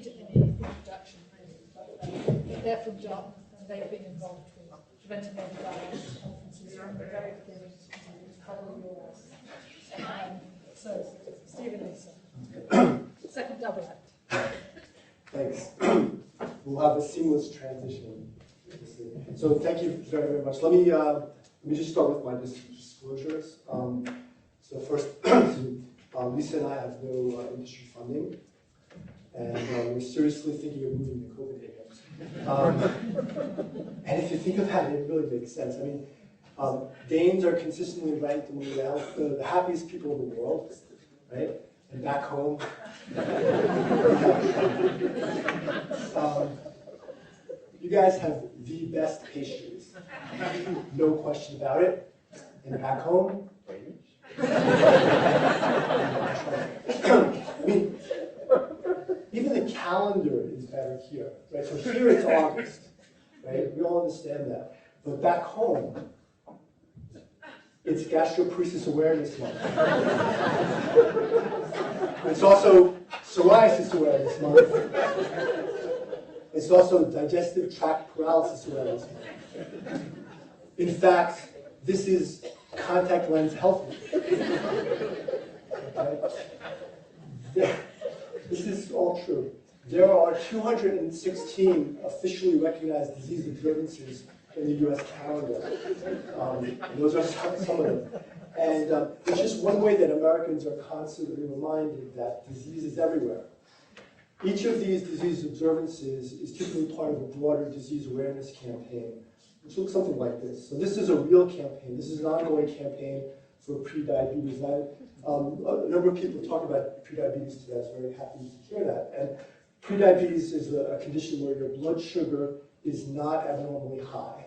need any introduction, really. But they're from Dartmouth, and they've been involved with preventing overdiagnosis conferences from the very beginning to cover yours. So, Steve and Lisa. Second double act. Thanks. We'll have a seamless transition. So thank you very, very much. Let me just start with my disclosures. So first, Lisa and I have no industry funding, and we're seriously thinking of moving to Copenhagen. And if you think about it, it really makes sense. I mean, Danes are consistently ranked among the happiest people in the world, right? And back home, you guys have the best pastries, no question about it. And back home, I mean, even the calendar is better here, right? So here it's August, right? We all understand that. But back home, it's Gastroparesis Awareness Month. It's also Psoriasis Awareness Month. It's also Digestive Tract Paralysis Awareness Month. In fact, this is Contact Lens Health Week. Okay? This is all true. There are 216 officially recognized disease observances in the U.S. calendar. Those are some of them. And it's just one way that Americans are constantly reminded that disease is everywhere. Each of these disease observances is typically part of a broader disease awareness campaign, which looks something like this. So this is a real campaign. This is an ongoing campaign for prediabetes. A number of people talk about prediabetes today. I was very happy to hear that. And prediabetes is a condition where your blood sugar is not abnormally high.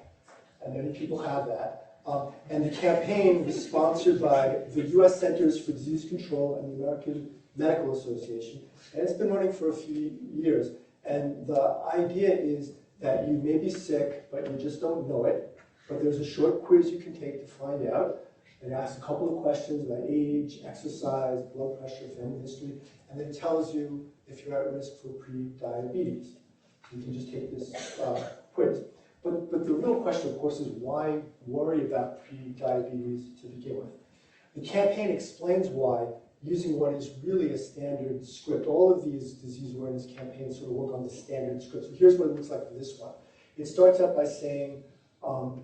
And many people have that. And the campaign was sponsored by the U.S. Centers for Disease Control and the American Medical Association. And it's been running for a few years. And the idea is that you may be sick, but you just don't know it. But there's a short quiz you can take to find out. And it asks a couple of questions about age, exercise, blood pressure, family history, and then tells you if you're at risk for pre-diabetes. You can just take this quiz. But the real question, of course, is why worry about pre-diabetes to begin with? The campaign explains why using what is really a standard script. All of these disease awareness campaigns sort of work on the standard script. So here's what it looks like for this one. It starts out by saying, 1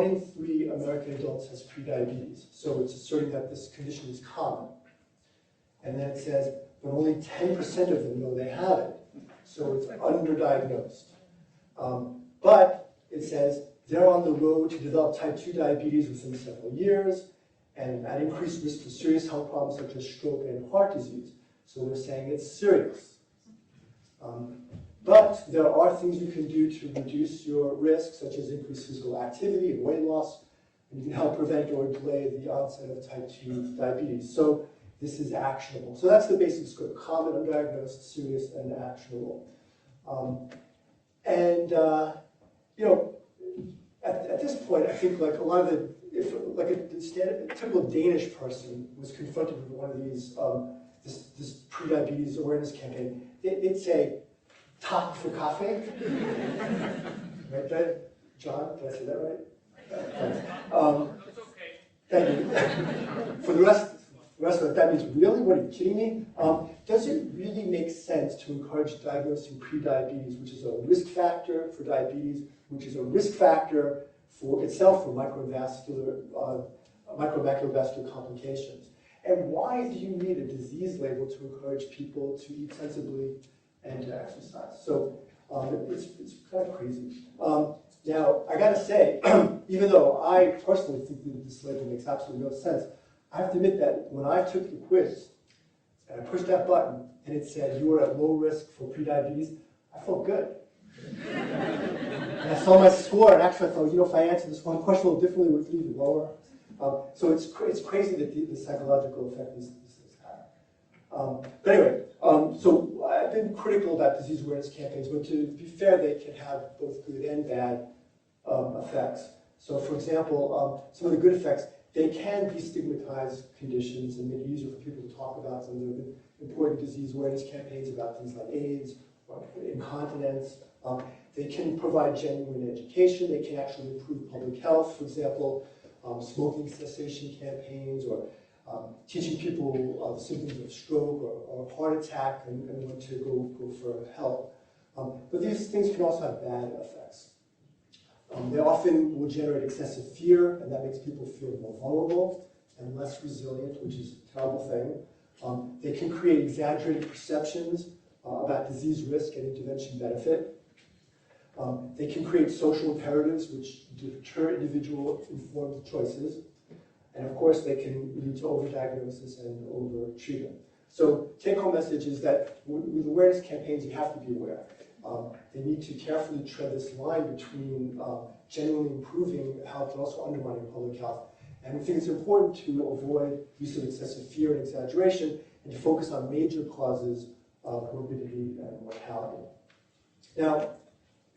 in 3 American adults has prediabetes. So it's asserting that this condition is common. And then it says, but only 10% of them know they have it. So it's underdiagnosed. But it says they're on the road to develop type 2 diabetes within several years, and at increased risk for serious health problems such as stroke and heart disease. So they're saying it's serious. But there are things you can do to reduce your risk, such as increased physical activity and weight loss, and you can help prevent or delay the onset of type 2 diabetes. So this is actionable. So that's the basic script: common, undiagnosed, serious, and actionable. At this point, I think like a lot of the, if like a typical Danish person was confronted with one of these, this pre-diabetes awareness campaign, they'd say, "Tak for coffee." Right, John? Did I say that right? It's okay. Thank you. For the rest of it, that means, really? What, are you kidding me? Does it really make sense to encourage diagnosing prediabetes, which is a risk factor for diabetes, which is a risk factor for itself for micromacular vascular complications? And why do you need a disease label to encourage people to eat sensibly and to exercise? So it's kind of crazy. Now, I gotta say, even though I personally think that this label makes absolutely no sense, I have to admit that when I took the quiz and I pushed that button and it said you were at low risk for prediabetes, I felt good. And I saw my score, and actually I thought, if I answered this one question a little differently, it would be even lower. So it's crazy that the psychological effect these things have. But anyway, so I've been critical about disease awareness campaigns, but to be fair, they can have both good and bad effects. So for example, some of the good effects, they can destigmatize conditions and make it easier for people to talk about them. There have been important disease awareness campaigns about things like AIDS, or incontinence. They can provide genuine education. They can actually improve public health. For example, smoking cessation campaigns, or teaching people the symptoms of stroke or heart attack and when to go for help. But these things can also have bad effects. They often will generate excessive fear, and that makes people feel more vulnerable and less resilient, which is a terrible thing. They can create exaggerated perceptions about disease risk and intervention benefit. They can create social imperatives which deter individual informed choices. And of course, they can lead to overdiagnosis and over-treatment. So take-home message is that with awareness campaigns, you have to be aware. They need to carefully tread this line between genuinely improving health and also undermining public health. And we think it's important to avoid use of excessive fear and exaggeration and to focus on major causes of morbidity and mortality. Now,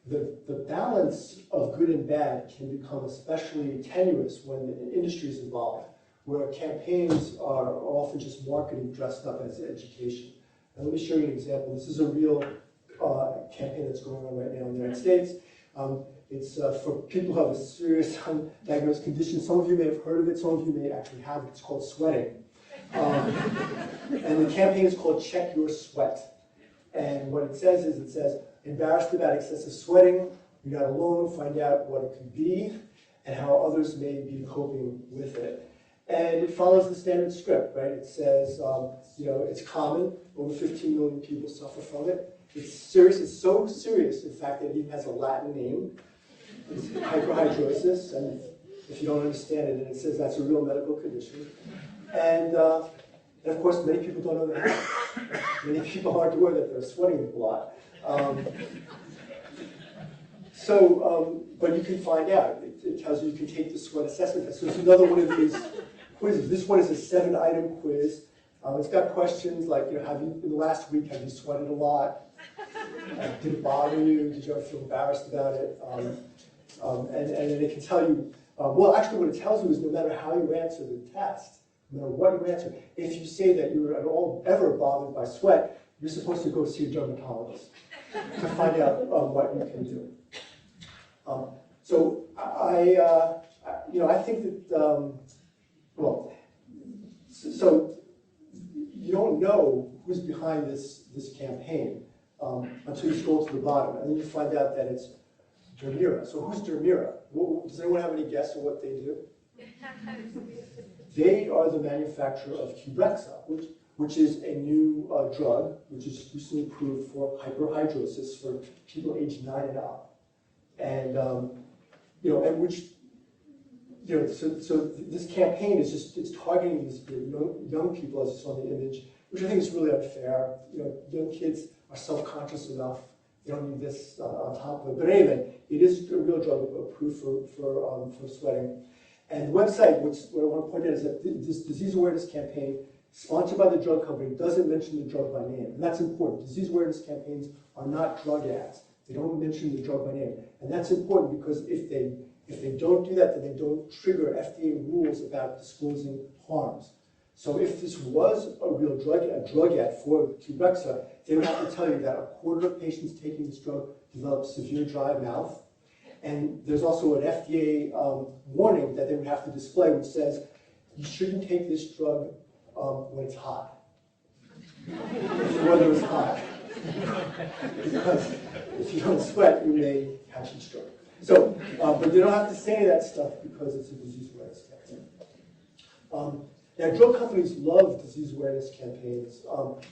the balance of good and bad can become especially tenuous when the industry is involved, where campaigns are often just marketing dressed up as education. And let me show you an example. This is a real campaign that's going on right now in the United States. It's for people who have a serious undiagnosed condition. Some of you may have heard of it. Some of you may actually have it. It's called sweating. And the campaign is called Check Your Sweat. And what it says is, it says, embarrassed about excessive sweating, you're not alone, find out what it could be and how others may be coping with it. And it follows the standard script, right? It says, it's common, over 15 million people suffer from it. It's serious, it's so serious, in fact, that it even has a Latin name. It's hyperhidrosis, and if you don't understand it, it says that's a real medical condition. And of course, many people don't know that. Many people aren't aware that they're sweating a lot. But you can find out. It tells you you can take the sweat assessment test. So it's another one of these quizzes. This one is a 7-item quiz. It's got questions like, in the last week, have you sweated a lot? Did it bother you? Did you ever feel embarrassed about it? And then it can tell you, actually what it tells you is no matter how you answer the test, no matter what you answer, if you say that you were at all ever bothered by sweat, you're supposed to go see a dermatologist to find out what you can do. So I think that, so you don't know who's behind this campaign until you scroll to the bottom, and then you find out that it's Dermira. So who's Dermira? Does anyone have any guess of what they do? They are the manufacturer of Qbrexza, which is a new drug which is recently approved for hyperhidrosis for people aged 9 and up, and so this campaign is it's targeting these young people, as you saw in the image, which I think is really unfair. Young kids are self-conscious enough; they don't need this on top of it. But anyway, it is a real drug approved for sweating. And the website, what I want to point out is that this disease awareness campaign, sponsored by the drug company, doesn't mention the drug by name. And that's important. Disease awareness campaigns are not drug ads. They don't mention the drug by name. And that's important because if they don't do that, then they don't trigger FDA rules about disclosing harms. So if this was a real drug ad for Qbrexza, they would have to tell you that a quarter of patients taking this drug develop severe dry mouth. And there's also an FDA warning that they would have to display, which says you shouldn't take this drug when it's hot. If the weather is hot. Because if you don't sweat, you may catch a stroke. So, but they don't have to say that stuff because it's a disease awareness campaign. Now, drug companies love disease awareness campaigns.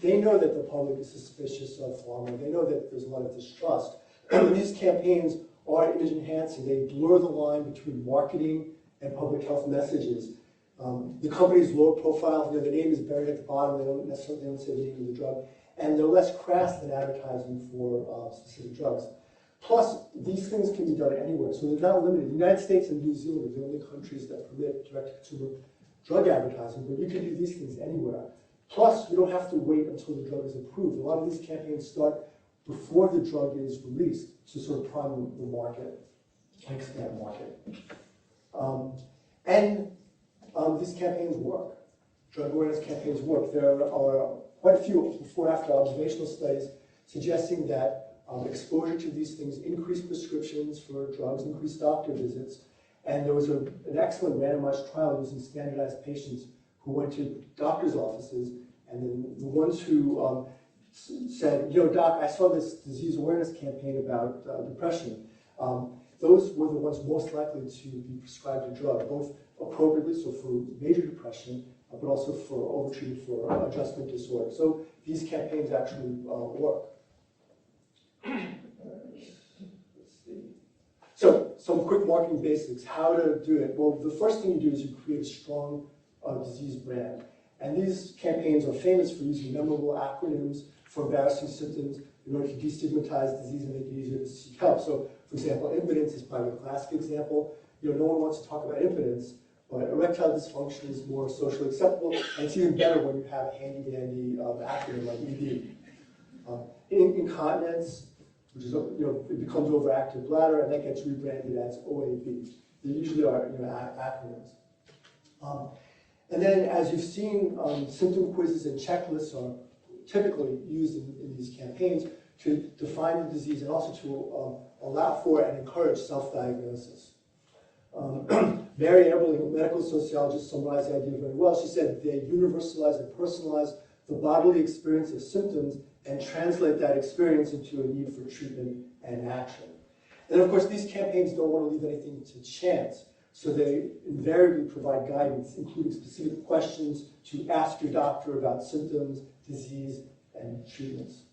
They know that the public is suspicious of pharma. They know that there's a lot of distrust. And these campaigns are image enhancing. They blur the line between marketing and public health messages. The company's low profile, the name is buried at the bottom. They don't necessarily say the name of the drug. And they're less crass than advertising for specific drugs. Plus, these things can be done anywhere, so they're not limited. The United States and New Zealand are the only countries that permit direct-to-consumer drug advertising, but you can do these things anywhere. Plus, you don't have to wait until the drug is approved. A lot of these campaigns start before the drug is released to sort of prime the market, expand the market. And these campaigns work. Drug awareness campaigns work. There are quite a few before-after observational studies suggesting that exposure to these things increased prescriptions for drugs, increased doctor visits, and there was an excellent randomized trial using standardized patients who went to doctor's offices, and then the ones who said, doc, I saw this disease awareness campaign about depression. Those were the ones most likely to be prescribed a drug, both appropriately, so for major depression, but also for overtreatment for adjustment disorder. So these campaigns actually work. So some quick marketing basics, how to do it. Well, the first thing you do is you create a strong disease brand. And these campaigns are famous for using memorable acronyms for embarrassing symptoms in order to destigmatize disease and make it easier to seek help. So, for example, impotence is probably a classic example. No one wants to talk about impotence, but erectile dysfunction is more socially acceptable, and it's even better when you have a handy-dandy acronym like ED. Incontinence, which is, it becomes overactive bladder, and that gets rebranded as OAB. They usually are, acronyms. And then, as you've seen, symptom quizzes and checklists are typically used in these campaigns to define the disease and also to allow for and encourage self-diagnosis. Mary Eberling, a medical sociologist, summarized the idea very well. She said they universalize and personalize the bodily experience of symptoms and translate that experience into a need for treatment and action. And of course, these campaigns don't want to leave anything to chance, so they invariably provide guidance, including specific questions to ask your doctor about symptoms, disease, and treatments.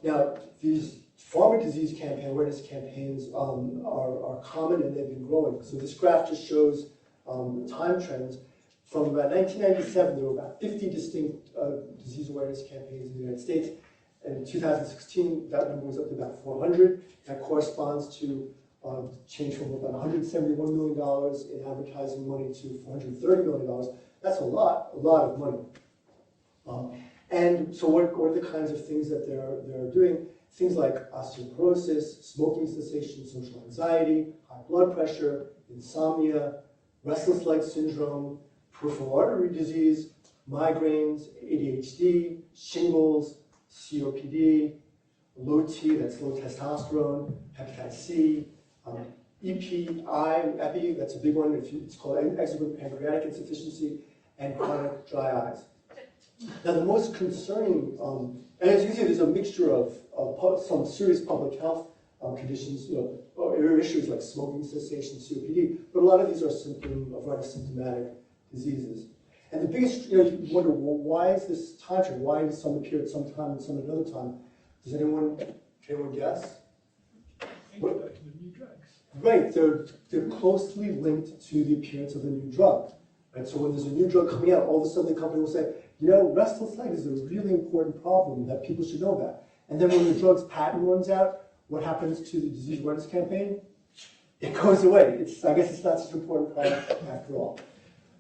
Now, these pharma disease awareness campaigns are common and they've been growing. So this graph just shows time trends. From about 1997, there were about 50 distinct disease awareness campaigns in the United States. In 2016, that number was up to about 400. That corresponds to change from about $171 million in advertising money to $430 million. That's a lot of money. And so what are the kinds of things that they're doing? Things like osteoporosis, smoking cessation, social anxiety, high blood pressure, insomnia, restless leg syndrome, peripheral artery disease, migraines, ADHD, shingles, COPD, low T, that's low testosterone, hepatitis C, EPI, that's a big one, it's called exocrine pancreatic insufficiency, and chronic dry eyes. Now the most concerning, and as you can see, there's a mixture of some serious public health conditions, or issues like smoking cessation, COPD, but a lot of these are symptomatic diseases. And the biggest, you wonder, well, why is this time trend? Why does some appear at some time and some at another time? Does anyone guess? What about the new drugs? Right, they're closely linked to the appearance of a new drug. Right, so when there's a new drug coming out, all of a sudden the company will say, restless leg is a really important problem that people should know about. And then when the drug's patent runs out, what happens to the disease awareness campaign? It goes away. I guess it's not such an important product after all.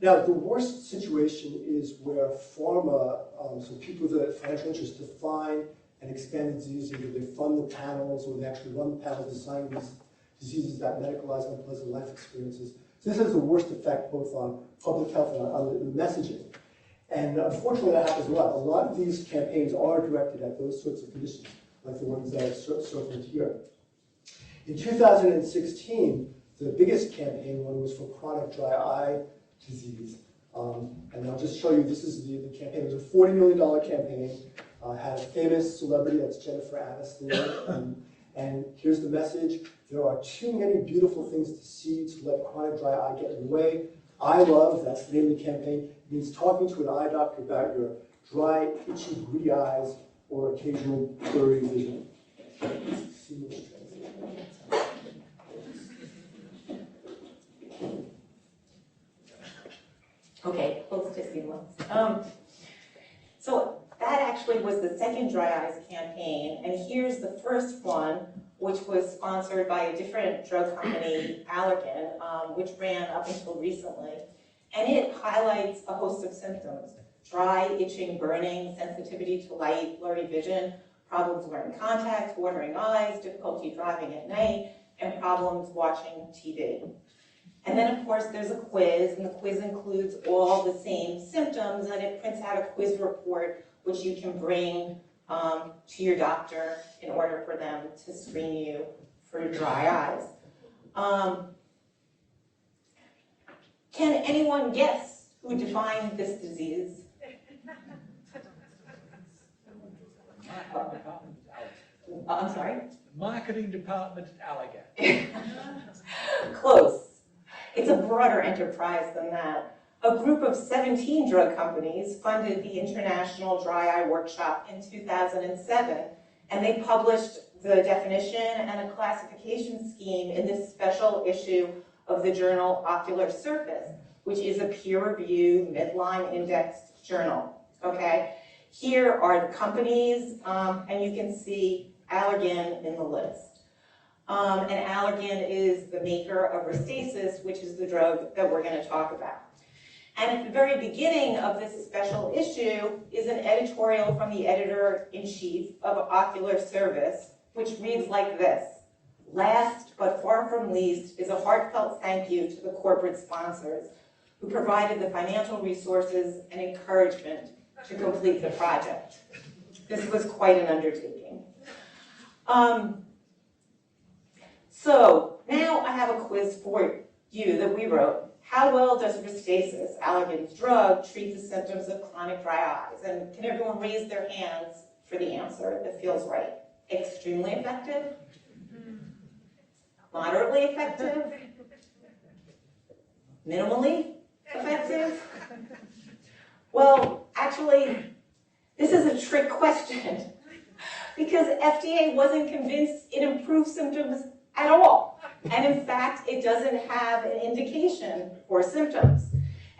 Now, the worst situation is where pharma, so people with a financial interest, define and expand the disease. Either they fund the panels or they actually run the panels deciding these diseases that medicalize unpleasant life experiences. So this has the worst effect both on public health and on the messaging. And unfortunately, that happens a lot. A lot of these campaigns are directed at those sorts of conditions, like the ones that I've circled here. In 2016, the biggest campaign one was for chronic dry eye disease. And I'll just show you, this is the campaign. It was a $40 million campaign. Had a famous celebrity, that's Jennifer Aniston. And here's the message. There are too many beautiful things to see to let chronic dry eye get in the way. Eye love, that's the name of the campaign, means talking to an eye doctor about your dry, itchy, gritty eyes or occasional blurry vision. Seamless translation. Okay, close to seamless. So that actually was the second Dry Eyes campaign, and here's the first one, which was sponsored by a different drug company, Allergan, which ran up until recently. And it highlights a host of symptoms: dry, itching, burning, sensitivity to light, blurry vision, problems wearing contacts, watering eyes, difficulty driving at night, and problems watching TV. And then, of course, there's a quiz, and the quiz includes all the same symptoms, and it prints out a quiz report, which you can bring to your doctor in order for them to screen you for dry eyes. Can anyone guess who defined this disease? I'm sorry? Marketing department at Allergan. Close. It's a broader enterprise than that. A group of 17 drug companies funded the International Dry Eye Workshop in 2007, and they published the definition and a classification scheme in this special issue of the journal Ocular Surface, which is a peer-reviewed, midline indexed journal, okay? Here are the companies, and you can see Allergan in the list. And Allergan is the maker of Restasis, which is the drug that we're going to talk about. And at the very beginning of this special issue is an editorial from the editor-in-chief of Ocular Service, which reads like this: "Last but far from least is a heartfelt thank you to the corporate sponsors who provided the financial resources and encouragement to complete the project." This was quite an undertaking. So now I have a quiz for you that we wrote. How well does Restasis, Allergan's drug, treat the symptoms of chronic dry eyes? And can everyone raise their hands for the answer that feels right? Extremely effective? Moderately effective? Minimally effective? Well, actually, this is a trick question because FDA wasn't convinced it improved symptoms at all. And in fact, it doesn't have an indication for symptoms.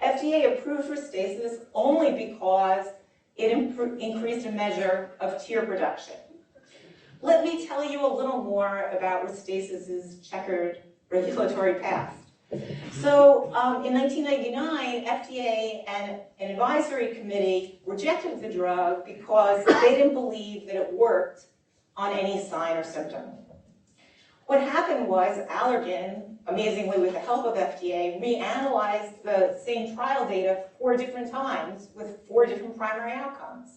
FDA approved Restasis only because it increased a measure of tear production. Let me tell you a little more about Restasis' checkered regulatory past. So in 1999, FDA and an advisory committee rejected the drug because they didn't believe that it worked on any sign or symptom. What happened was Allergan, amazingly with the help of FDA, reanalyzed the same trial data 4 different times with 4 different primary outcomes.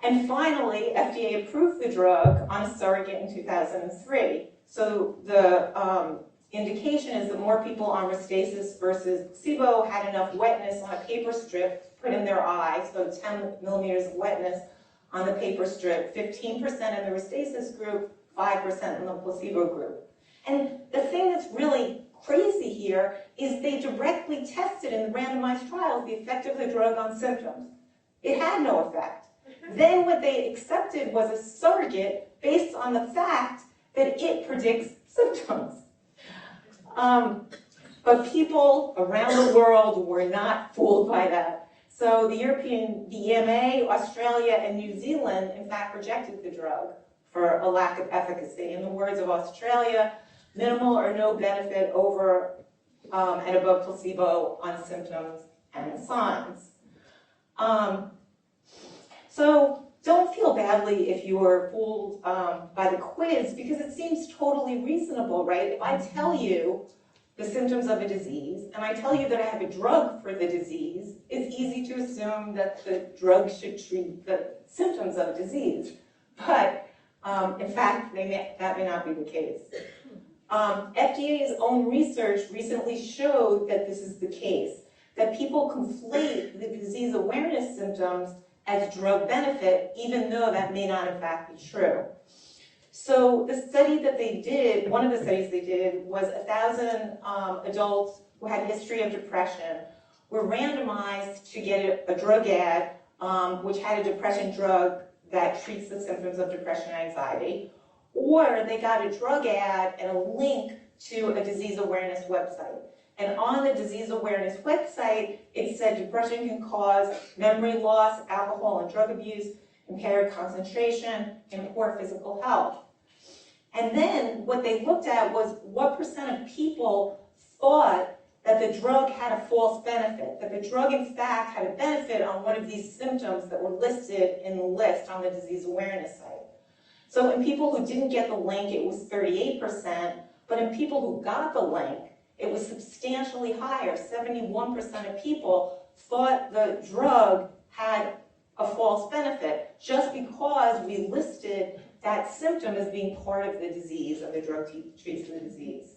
And finally, FDA approved the drug on a surrogate in 2003. So the indication is that more people on Restasis versus placebo had enough wetness on a paper strip put in their eye, so 10 millimeters of wetness on the paper strip, 15% in the Restasis group, 5% in the placebo group. And the thing that's really crazy here is they directly tested in the randomized trials the effect of the drug on symptoms. It had no effect. Then what they accepted was a surrogate based on the fact that it predicts symptoms. But people around the world were not fooled by that. So the EMA, Australia, and New Zealand, in fact, rejected the drug for a lack of efficacy. In the words of Australia, minimal or no benefit over and above placebo on symptoms and signs. So don't feel badly if you were fooled by the quiz, because it seems totally reasonable, right? If I tell you the symptoms of a disease, and I tell you that I have a drug for the disease, it's easy to assume that the drug should treat the symptoms of a disease. But in fact, that may not be the case. FDA's own research recently showed that this is the case, that people conflate the disease awareness symptoms as drug benefit, even though that may not in fact be true. So the study that they did, one of the studies they did was 1,000 adults who had a history of depression were randomized to get a drug ad which had a depression drug that treats the symptoms of depression and anxiety, or they got a drug ad and a link to a disease awareness website. And on the disease awareness website, it said depression can cause memory loss, alcohol and drug abuse, impaired concentration, and poor physical health. And then what they looked at was what % of people thought that the drug had a false benefit, that the drug in fact had a benefit on one of these symptoms that were listed in the list on the disease awareness site. So in people who didn't get the link, it was 38%, But in people who got the link, it was substantially higher. 71% of people thought the drug had a false benefit just because we listed that symptom as being part of the disease and the drug treats the disease.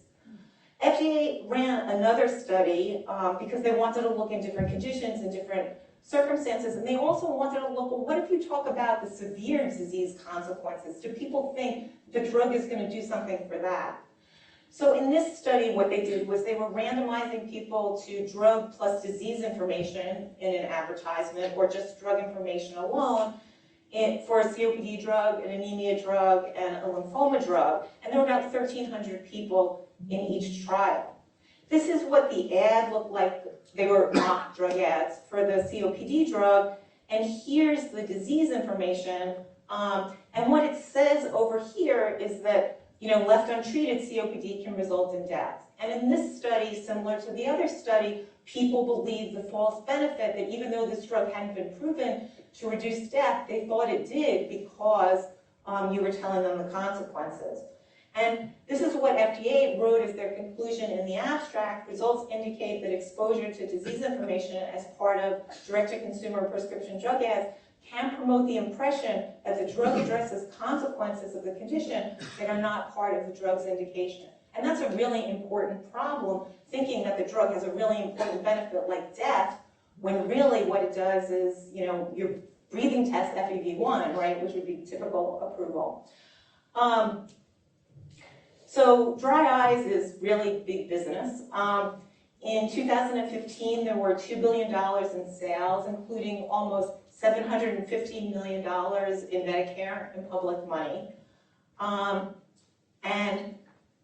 FDA ran another study because they wanted to look in different conditions and different circumstances, and they also wanted to look, well, what if you talk about the severe disease consequences? Do people think the drug is going to do something for that? So in this study, what they did was they were randomizing people to drug plus disease information in an advertisement, or just drug information alone, for a COPD drug, an anemia drug, and a lymphoma drug. And there were about 1,300 people in each trial. This is what the ad looked like. They were mock drug ads for the COPD drug. And here's the disease information. And what it says over here is that, left untreated, COPD can result in death. And in this study, similar to the other study, people believed the false benefit that even though this drug hadn't been proven to reduce death, they thought it did because you were telling them the consequences. And this is what FDA wrote as their conclusion in the abstract. Results indicate that exposure to disease information as part of direct-to-consumer prescription drug ads can promote the impression that the drug addresses consequences of the condition that are not part of the drug's indication. And that's a really important problem, thinking that the drug has a really important benefit like death, when really what it does is, your breathing test FEV1, right, which would be typical approval. So dry eyes is really big business. In 2015, there were $2 billion in sales, including almost $750 million in Medicare and public money. And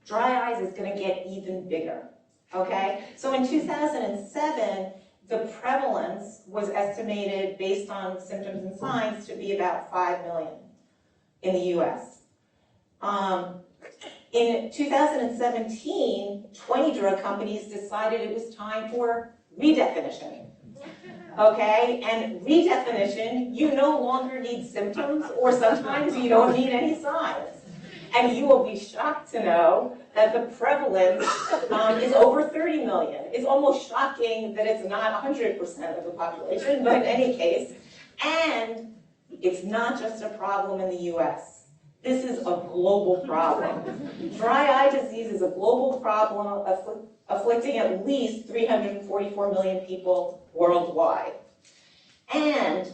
dry eyes is going to get even bigger, okay? So in 2007, the prevalence was estimated, based on symptoms and signs, to be about 5 million in the US. In 2017, 20 drug companies decided it was time for redefinition. Okay, and redefinition, you no longer need symptoms, or sometimes you don't need any signs. And you will be shocked to know that the prevalence is over 30 million. It's almost shocking that it's not 100% of the population, but in any case. And it's not just a problem in the US. This is a global problem. Dry eye disease is a global problem afflicting at least 344 million people worldwide. And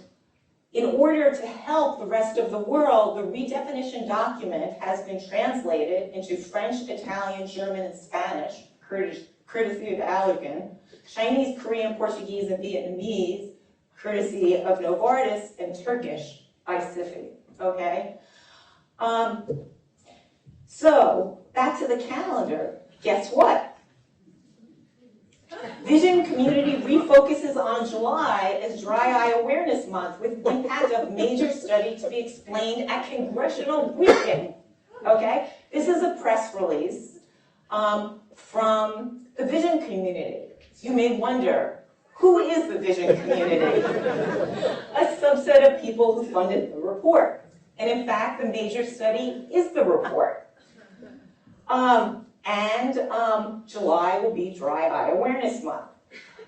in order to help the rest of the world, the redefinition document has been translated into French, Italian, German, and Spanish, courtesy of Allergan, Chinese, Korean, Portuguese, and Vietnamese, courtesy of Novartis, and Turkish, ICIFI, okay? So, back to the calendar. Guess what? Vision Community refocuses on July as Dry Eye Awareness Month, with impact of major study to be explained at Congressional briefing. Okay? This is a press release from the Vision Community. You may wonder, who is the Vision Community? A subset of people who funded the report. And in fact, the major study is the report. July will be Dry Eye Awareness Month.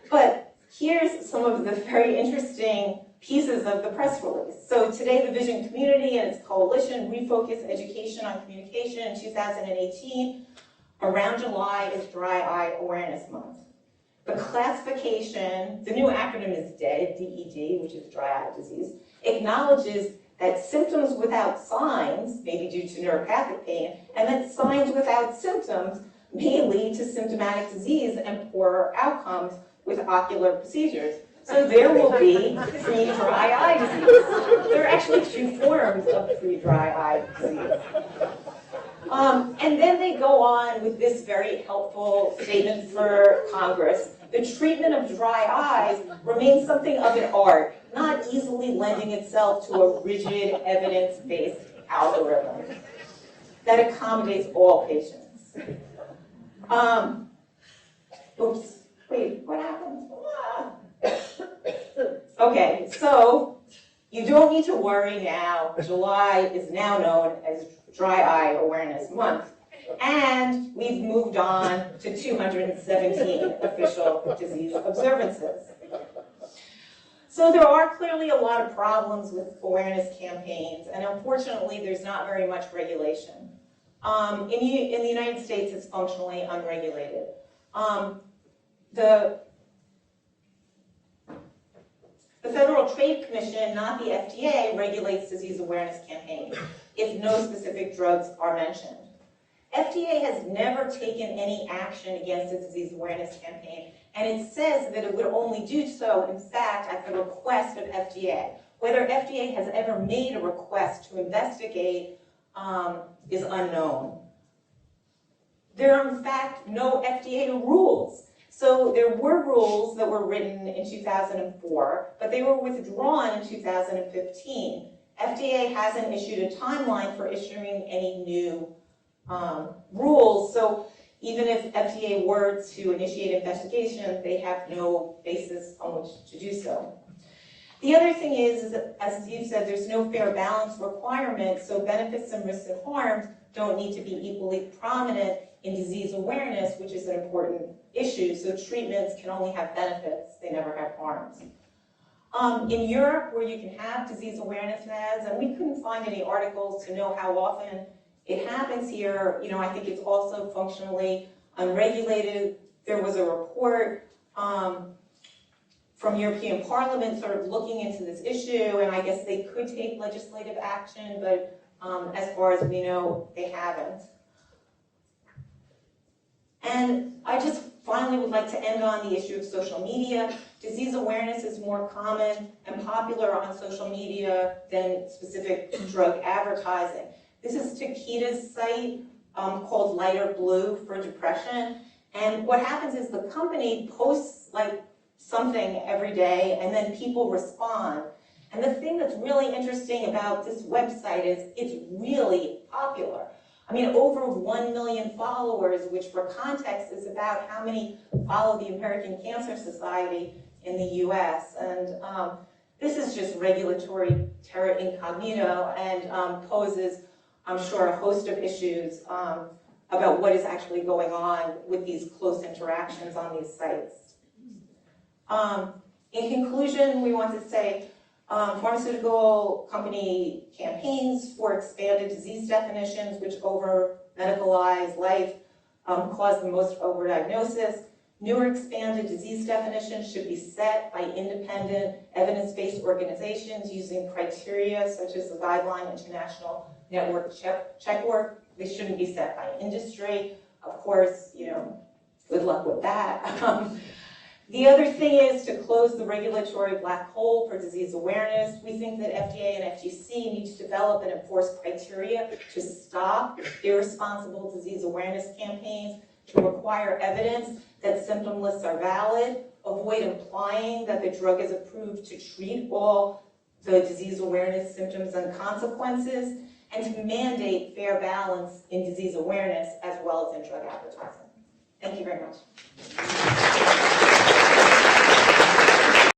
But here's some of the very interesting pieces of the press release. So today, the Vision Community and its coalition refocus education on communication in 2018. Around July is Dry Eye Awareness Month. The classification, the new acronym is DED, D-E-D, which is dry eye disease, acknowledges that symptoms without signs may be due to neuropathic pain, and that signs without symptoms may lead to symptomatic disease and poorer outcomes with ocular procedures. So there will be free dry eye disease. There are actually two forms of free dry eye disease. And then they go on with this very helpful statement for Congress. The treatment of dry eyes remains something of an art, not easily lending itself to a rigid, evidence-based algorithm that accommodates all patients. Oops, wait, what happened? Okay, so you don't need to worry now. July is now known as Dry Eye Awareness Month. And we've moved on to 217 official disease observances. So there are clearly a lot of problems with awareness campaigns, and unfortunately there's not very much regulation. In the United States, it's functionally unregulated. The Federal Trade Commission, not the FDA, regulates disease awareness campaigns if no specific drugs are mentioned. FDA has never taken any action against a disease awareness campaign, and it says that it would only do so, in fact, at the request of FDA. Whether FDA has ever made a request to investigate is unknown. There are, in fact, no FDA rules. So there were rules that were written in 2004, but they were withdrawn in 2015. FDA hasn't issued a timeline for issuing any new rules, so even if FDA were to initiate investigation, they have no basis on which to do so. The other thing is that, as Steve said, there's no fair balance requirement, so benefits and risks and harms don't need to be equally prominent in disease awareness, which is an important issue. So treatments can only have benefits, they never have harms. In Europe, where you can have disease awareness ads, and we couldn't find any articles to know how often it happens here, I think it's also functionally unregulated. There was a report from European Parliament sort of looking into this issue, and I guess they could take legislative action, but as far as we know, they haven't. And I just finally would like to end on the issue of social media. Disease awareness is more common and popular on social media than specific drug advertising. This is Takeda's site called Lighter Blue for depression. And what happens is the company posts like something every day and then people respond. And the thing that's really interesting about this website is it's really popular. I mean, over 1 million followers, which for context is about how many follow the American Cancer Society in the US. And this is just regulatory terra incognito and poses, I'm sure, a host of issues about what is actually going on with these close interactions on these sites. In conclusion, we want to say pharmaceutical company campaigns for expanded disease definitions which over-medicalize life cause the most overdiagnosis. Newer expanded disease definitions should be set by independent evidence-based organizations using criteria such as the Guideline International Network Checkwork. They shouldn't be set by industry. Of course, good luck with that. The other thing is to close the regulatory black hole for disease awareness. We think that FDA and FTC need to develop and enforce criteria to stop irresponsible disease awareness campaigns, to require evidence that symptom lists are valid, avoid implying that the drug is approved to treat all the disease awareness symptoms and consequences, and to mandate fair balance in disease awareness as well as in drug advertising. Thank you very much.